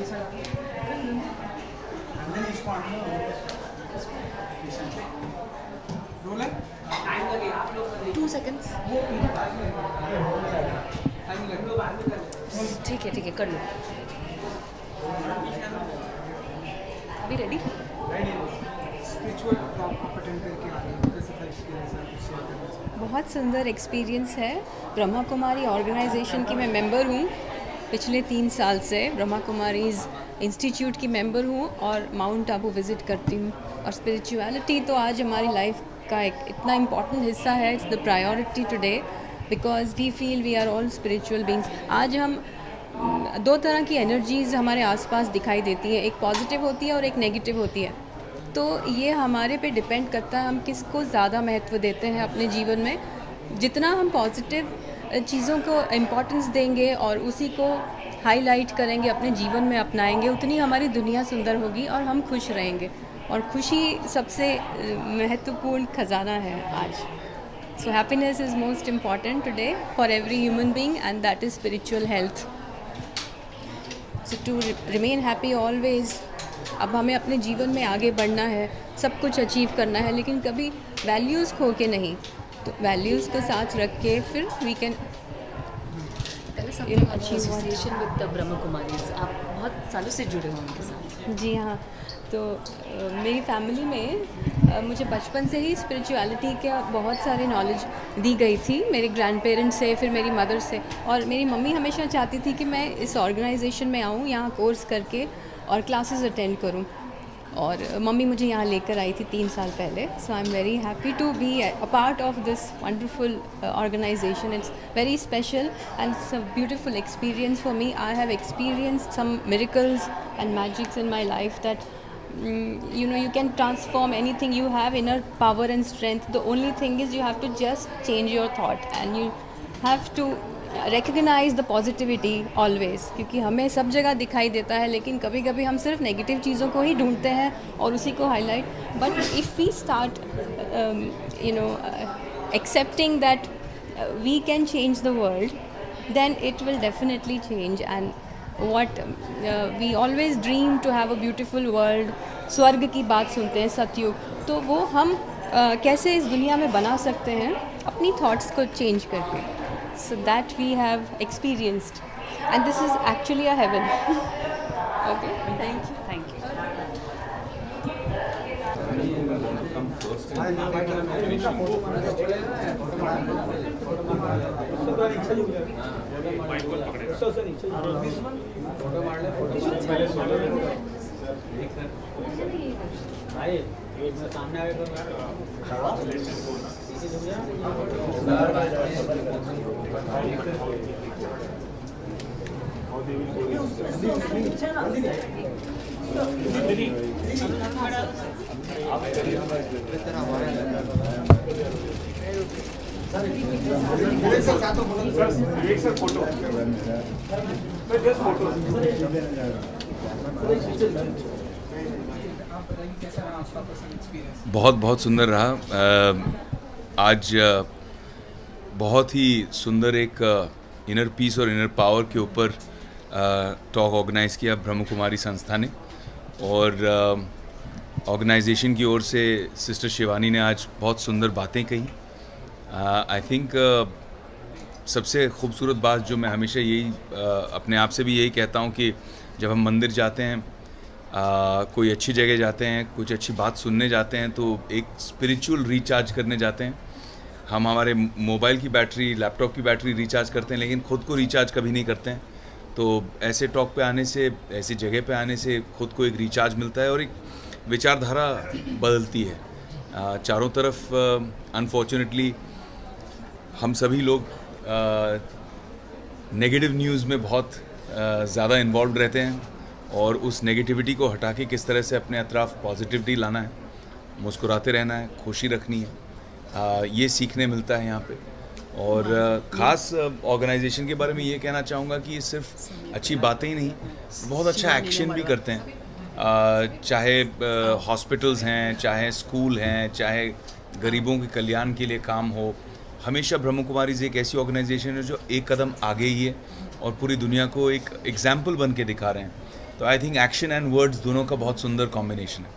2 seconds. ठीक है कर लो. अभी रेडी? बहुत सुंदर एक्सपीरियंस है. ब्रह्मा कुमारी ऑर्गेनाइजेशन की मैं मेंबर हूँ पिछले 3 साल से. ब्रह्मा कुमारीज इंस्टीट्यूट की मेंबर हूँ और माउंट आबू विज़िट करती हूँ. और स्पिरिचुअलिटी तो आज हमारी लाइफ का एक इतना इम्पॉर्टेंट हिस्सा है. It's the priority today because we feel we are all spiritual beings. आज हम 2 तरह की एनर्जीज़ हमारे आसपास दिखाई देती है. एक पॉजिटिव होती है और एक नेगेटिव होती है. तो ये हमारे पे डिपेंड करता है हम किसको ज़्यादा महत्व देते हैं अपने जीवन में. जितना हम पॉजिटिव चीज़ों को इम्पोर्टेंस देंगे और उसी को हाईलाइट करेंगे, अपने जीवन में अपनाएंगे, उतनी हमारी दुनिया सुंदर होगी और हम खुश रहेंगे. और खुशी सबसे महत्वपूर्ण खजाना है आज. So happiness is most important today for every human being and that is spiritual health. So to remain happy always. अब हमें अपने जीवन में आगे बढ़ना है, सब कुछ अचीव करना है, लेकिन कभी वैल्यूज़ खो के नहीं. तो वैल्यूज़ को साथ रख के फिर we can association with Brahma Kumaris. आप बहुत सालों से जुड़े हो उनके साथ. जी हाँ. तो मेरी फैमिली में मुझे बचपन से ही स्पिरिचुअलिटी का बहुत सारी नॉलेज दी गई थी मेरे ग्रैंड पेरेंट्स से, फिर मेरी मदर से. और मेरी मम्मी हमेशा चाहती थी कि मैं इस ऑर्गेनाइजेशन में आऊँ, यहाँ कोर्स करके और क्लासेस अटेंड करूँ. और मम्मी मुझे यहाँ लेकर आई थी 3 साल पहले. So I am very happy to be a part of this wonderful organisation. It's very special and it's a beautiful experience for me. I have experienced some miracles and magics in my life that you can transform anything. You have inner power and strength. The only thing is you have to just change your thought and you have to recognize the positivity always. क्योंकि हमें सब जगह दिखाई देता है, लेकिन कभी कभी हम सिर्फ नेगेटिव चीज़ों को ही ढूंढते हैं और उसी को highlight. But if we start accepting that we can change the world, then it will definitely change. And what we always dream to have a beautiful world. स्वर्ग की बात सुनते हैं, सतयुग. तो वो हम कैसे इस दुनिया में बना सकते हैं अपनी थॉट्स को चेंज करके. So that we have experienced, and this is actually a heaven. Okay, thank you. बहुत बहुत सुंदर रहा. आज बहुत ही सुंदर एक इनर पीस और इनर पावर के ऊपर टॉक ऑर्गेनाइज़ किया ब्रह्म कुमारी संस्था ने. और ऑर्गेनाइजेशन की ओर से सिस्टर शिवानी ने आज बहुत सुंदर बातें कही. आई थिंक सबसे खूबसूरत बात जो मैं हमेशा यही अपने आप से भी यही कहता हूँ कि जब हम मंदिर जाते हैं, कोई अच्छी जगह जाते हैं, कुछ अच्छी बात सुनने जाते हैं, तो एक स्पिरिचुअल रिचार्ज करने जाते हैं. हम हमारे मोबाइल की बैटरी, लैपटॉप की बैटरी रिचार्ज करते हैं, लेकिन ख़ुद को रिचार्ज कभी नहीं करते हैं. तो ऐसे टॉक पे आने से, ऐसी जगह पे आने से खुद को एक रिचार्ज मिलता है और एक विचारधारा बदलती है. चारों तरफ अनफॉर्चुनेटली हम सभी लोग नेगेटिव न्यूज़ में बहुत ज़्यादा इन्वॉल्व रहते हैं, और उस नेगेटिविटी को हटा के किस तरह से अपने अतराफ पॉजिटिविटी लाना है, मुस्कुराते रहना है, खुशी रखनी है, ये सीखने मिलता है यहाँ पे. और ख़ास ऑर्गेनाइजेशन के बारे में ये कहना चाहूँगा कि ये सिर्फ अच्छी बातें ही नहीं, बहुत अच्छा एक्शन भी करते हैं. चाहे हॉस्पिटल्स हैं, चाहे स्कूल हैं, चाहे गरीबों के कल्याण के लिए काम हो, हमेशा ब्रह्म कुमारीज़ एक ऐसी ऑर्गेनाइजेशन है जो एक कदम आगे ही है और पूरी दुनिया को एक एग्जाम्पल बन के दिखा रहे हैं. तो I think action and words दोनों का बहुत सुंदर कॉम्बिनेशन है।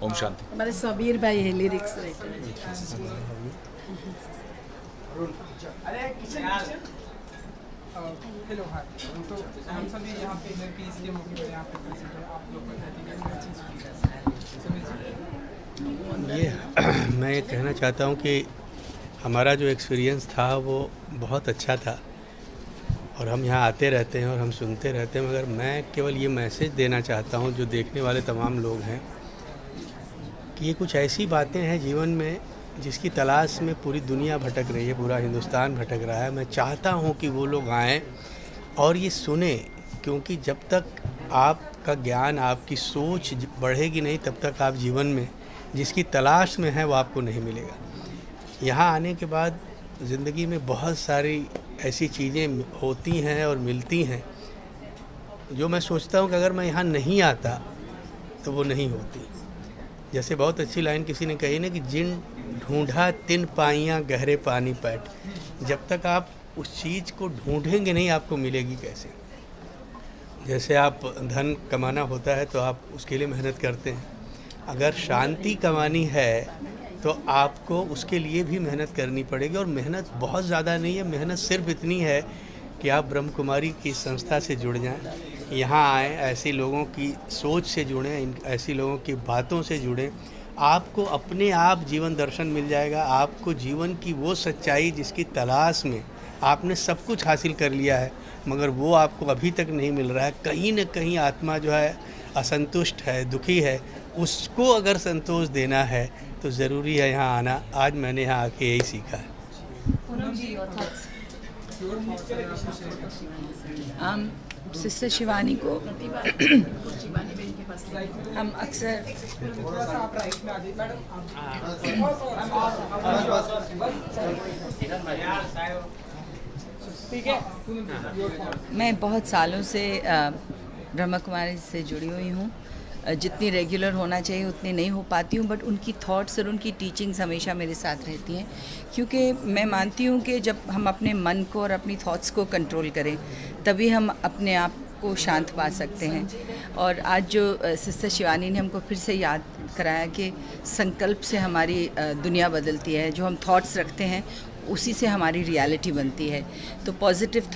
ओम शांति। हमारे सबीर भाई है लिरिक्स राइटर। हेलो हाय, तो हम सभी यहाँ पे इनर पीस के मौके पर यहाँ पे प्रेजेंट है। आप लोग ये मैं ये कहना चाहता हूँ कि हमारा जो एक्सपीरियंस था वो बहुत अच्छा था और हम यहाँ आते रहते हैं और हम सुनते रहते हैं, मगर मैं केवल ये मैसेज देना चाहता हूँ जो देखने वाले तमाम लोग हैं कि ये कुछ ऐसी बातें हैं जीवन में जिसकी तलाश में पूरी दुनिया भटक रही है, पूरा हिंदुस्तान भटक रहा है। मैं चाहता हूँ कि वो लोग आएँ और ये सुने, क्योंकि जब तक आपका ज्ञान, आपकी सोच बढ़ेगी नहीं तब तक आप जीवन में जिसकी तलाश में है वो आपको नहीं मिलेगा। यहाँ आने के बाद ज़िंदगी में बहुत सारी ऐसी चीज़ें होती हैं और मिलती हैं जो मैं सोचता हूँ कि अगर मैं यहाँ नहीं आता तो वो नहीं होती। जैसे बहुत अच्छी लाइन किसी ने कही ना कि जिन ढूंढा तिन पाइयाँ गहरे पानी पैठ। जब तक आप उस चीज़ को ढूंढेंगे नहीं आपको मिलेगी कैसे। जैसे आप धन कमाना होता है तो आप उसके लिए मेहनत करते हैं, अगर शांति कमानी है तो आपको उसके लिए भी मेहनत करनी पड़ेगी। और मेहनत बहुत ज़्यादा नहीं है, मेहनत सिर्फ इतनी है कि आप ब्रह्म कुमारी की संस्था से जुड़ जाएं, यहाँ आएँ, ऐसे लोगों की सोच से जुड़ें, ऐसी लोगों की बातों से जुड़ें। आपको अपने आप जीवन दर्शन मिल जाएगा। आपको जीवन की वो सच्चाई जिसकी तलाश में आपने सब कुछ हासिल कर लिया है मगर वो आपको अभी तक नहीं मिल रहा है। कहीं न कहीं आत्मा जो है असंतुष्ट है, दुखी है, उसको अगर संतोष देना है तो ज़रूरी है यहाँ आना। आज मैंने यहाँ आके यही सीखा है। सिस्टर शिवानी को हम अक्सर मैं बहुत सालों से ब्रह्मा कुमारी से जुड़ी हुई हूँ। जितनी रेगुलर होना चाहिए उतनी नहीं हो पाती हूँ, बट उनकी थॉट्स और उनकी टीचिंग्स हमेशा मेरे साथ रहती हैं, क्योंकि मैं मानती हूँ कि जब हम अपने मन को और अपनी थॉट्स को कंट्रोल करें तभी हम अपने आप को शांत पा सकते हैं। और आज जो सिस्टर शिवानी ने हमको फिर से याद कराया कि संकल्प से हमारी दुनिया बदलती है, जो हम थॉट्स रखते हैं उसी से हमारी रियलिटी बनती है। तो पॉजिटिव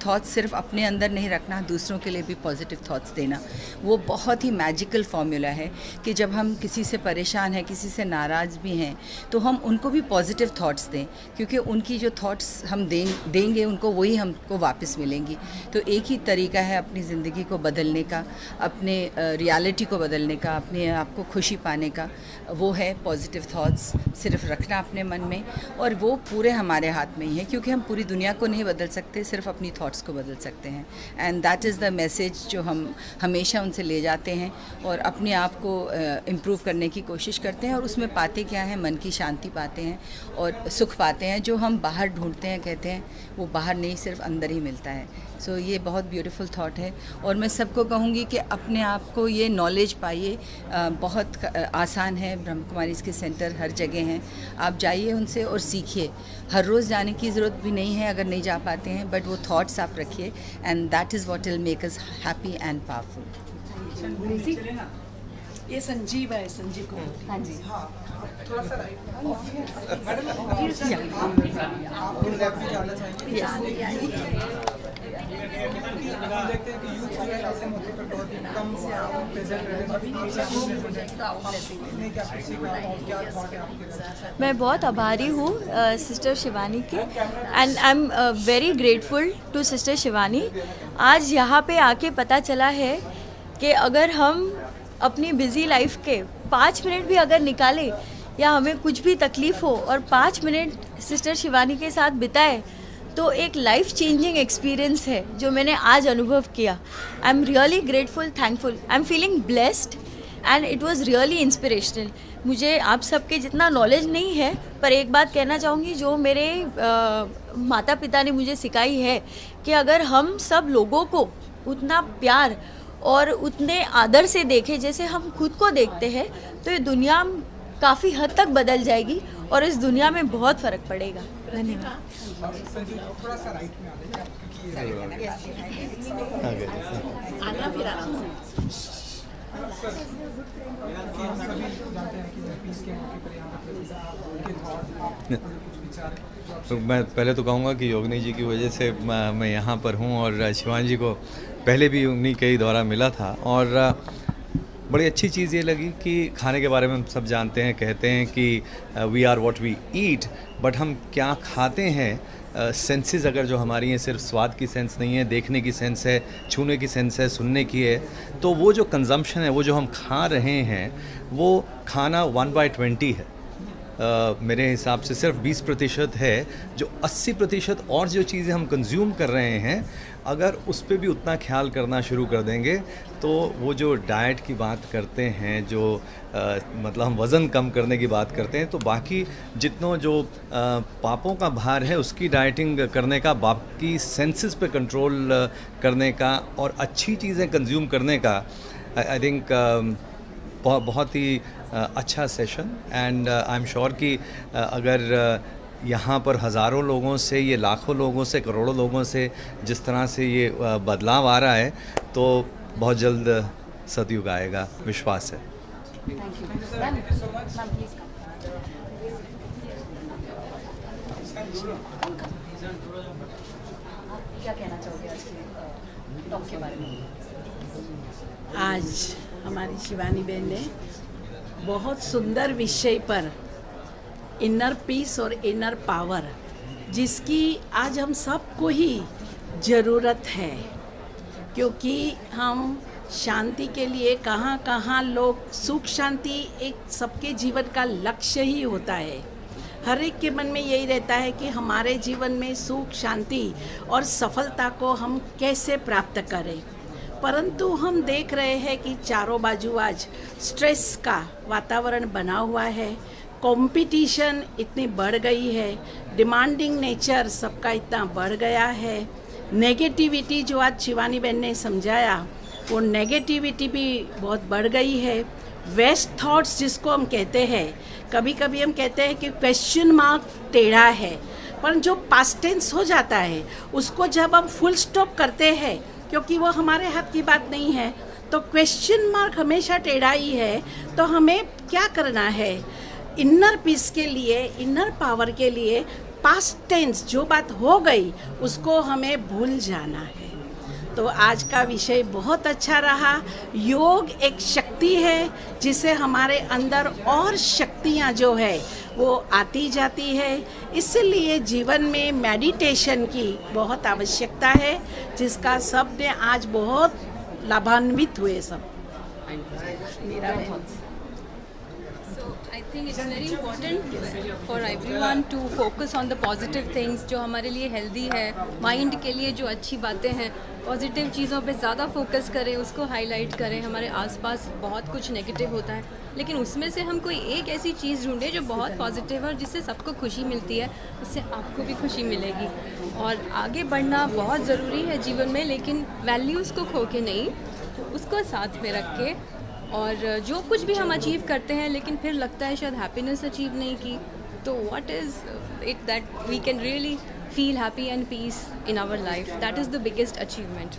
थॉट्स सिर्फ अपने अंदर नहीं रखना, दूसरों के लिए भी पॉजिटिव थॉट्स देना, वो बहुत ही मैजिकल फॉर्मूला है कि जब हम किसी से परेशान हैं, किसी से नाराज़ भी हैं, तो हम उनको भी पॉजिटिव थॉट्स दें, क्योंकि उनकी जो थॉट्स हम देंगे उनको वही हमको वापस मिलेंगी। तो एक ही तरीका है अपनी ज़िंदगी को बदलने का, अपने रियलिटी को बदलने का, अपने आप को खुशी पाने का, वो है पॉजिटिव थॉट्स सिर्फ रखना अपने मन में। और वो पूरे हमारे हाथ में ही है, क्योंकि हम पूरी दुनिया को नहीं बदल सकते, सिर्फ अपनी थॉट्स को बदल सकते हैं। And that is the message जो हम हमेशा उनसे ले जाते हैं और अपने आप को इम्प्रूव करने की कोशिश करते हैं। और उसमें पाते क्या है, मन की शांति पाते हैं और सुख पाते हैं। जो हम बाहर ढूंढते हैं, कहते हैं, वो बाहर नहीं, सिर्फ अंदर ही मिलता है। सो ये बहुत ब्यूटीफुल थॉट है और मैं सबको कहूँगी कि अपने आप को ये नॉलेज पाइए। बहुत आसान है, ब्रह्म कुमारीज़ के सेंटर हर जगह हैं, आप जाइए उनसे और सीखिए। हर रोज़ जाने की ज़रूरत भी नहीं है अगर नहीं जा पाते हैं, बट वो थॉट्स आप रखिए and that is what will make us happy and powerful. ये संजीव है, संजीव को। हाँ जी, थोड़ा सा मैडम आप जानना चाहिए। हम देखते हैं कि यूथ जो है ऐसे मौके पर बहुत ही कम प्रेजेंट रहते। मैं बहुत आभारी हूँ सिस्टर शिवानी के, and I am very grateful to sister Shivani. आज यहाँ पे आके पता चला है कि अगर हम अपनी बिज़ी लाइफ के 5 मिनट भी अगर निकालें या हमें कुछ भी तकलीफ़ हो और 5 मिनट सिस्टर शिवानी के साथ बिताए तो एक लाइफ चेंजिंग एक्सपीरियंस है जो मैंने आज अनुभव किया। I am really grateful, thankful, I am feeling blessed and it was really inspirational. मुझे आप सबके जितना नॉलेज नहीं है, पर एक बात कहना चाहूँगी जो मेरे माता पिता ने मुझे सिखाई है कि अगर हम सब लोगों को उतना प्यार और उतने आदर से देखें जैसे हम खुद को देखते हैं, तो ये दुनिया काफ़ी हद तक बदल जाएगी और इस दुनिया में बहुत फ़र्क पड़ेगा। धन्यवाद। थोड़ा सा राइट में आ जाइए, क्योंकि हम सभी जानते हैं कि पीस के मौके पर यहाँ पर उनके थॉट आप कुछ विचार तो मैं पहले तो कहूँगा कि योगिनी जी की वजह से मैं यहाँ पर हूँ, और शिवानी जी को पहले भी उन्हीं के ही द्वारा मिला था। और बड़ी अच्छी चीज़ ये लगी कि खाने के बारे में हम सब जानते हैं, कहते हैं कि we are what we eat, but हम क्या खाते हैं, सेंसेस अगर जो हमारी हैं, सिर्फ स्वाद की सेंस नहीं है, देखने की सेंस है, छूने की सेंस है, सुनने की है, तो वो जो कंजम्पशन है, वो जो हम खा रहे हैं, वो खाना 1/20 है। मेरे हिसाब से सिर्फ 20% है। जो 80% और जो चीज़ें हम कंज्यूम कर रहे हैं, अगर उस पर भी उतना ख्याल करना शुरू कर देंगे तो वो जो डाइट की बात करते हैं, जो मतलब हम वज़न कम करने की बात करते हैं, तो बाकी जितनों जो पापों का भार है उसकी डाइटिंग करने का, बाकी सेंसेस पे कंट्रोल करने का और अच्छी चीज़ें कंज्यूम करने का, आई थिंक बहुत ही अच्छा session. And I am sure कि अगर यहाँ पर हज़ारों लोगों से, ये लाखों लोगों से, करोड़ों लोगों से जिस तरह से ये बदलाव आ रहा है, तो बहुत जल्द सतयुग आएगा, विश्वास है। क्या कहना चाहोगे आज के टॉक के बारे में? आज हमारी शिवानी बहन ने बहुत सुंदर विषय पर इनर पीस और इनर पावर, जिसकी आज हम सबको ही ज़रूरत है, क्योंकि हम शांति के लिए कहाँ कहाँ लोग, सुख शांति एक सबके जीवन का लक्ष्य ही होता है। हर एक के मन में यही रहता है कि हमारे जीवन में सुख शांति और सफलता को हम कैसे प्राप्त करें, परंतु हम देख रहे हैं कि चारों बाजू आज स्ट्रेस का वातावरण बना हुआ है, कंपटीशन इतनी बढ़ गई है, डिमांडिंग नेचर सबका इतना बढ़ गया है, नेगेटिविटी जो आज शिवानी बहन ने समझाया, वो नेगेटिविटी भी बहुत बढ़ गई है। वेस्ट थॉट्स जिसको हम कहते हैं, कभी कभी हम कहते हैं कि क्वेश्चन मार्क टेढ़ा है, पर जो पास्ट टेंस हो जाता है उसको जब हम फुल स्टॉप करते हैं, क्योंकि वो हमारे हाथ की बात नहीं है, तो क्वेश्चन मार्क हमेशा टेढ़ा ही है। तो हमें क्या करना है, इनर पीस के लिए, इनर पावर के लिए, पास्ट टेंस जो बात हो गई उसको हमें भूल जाना है। तो आज का विषय बहुत अच्छा रहा। योग एक शक्ति है जिसे हमारे अंदर और शक्तियाँ जो है वो आती जाती है, इसलिए जीवन में मेडिटेशन की बहुत आवश्यकता है, जिसका सब ने आज बहुत लाभान्वित हुए सब। I think it's very important for everyone to focus on the positive things, जो हमारे लिए हेल्दी है, माइंड के लिए जो अच्छी बातें हैं, पॉजिटिव चीज़ों पे ज़्यादा फोकस करें, उसको हाईलाइट करें। हमारे आसपास बहुत कुछ नेगेटिव होता है, लेकिन उसमें से हम कोई एक ऐसी चीज़ ढूंढें जो बहुत पॉजिटिव है और जिससे सबको खुशी मिलती है, उससे आपको भी खुशी मिलेगी। और आगे बढ़ना बहुत ज़रूरी है जीवन में, लेकिन वैल्यूज़ को खो के नहीं, उसको साथ में रख के। और जो कुछ भी हम अचीव करते हैं लेकिन फिर लगता है शायद हैप्पीनेस अचीव नहीं की, तो what is it that we can really feel happy and peace in our life, that is the biggest achievement.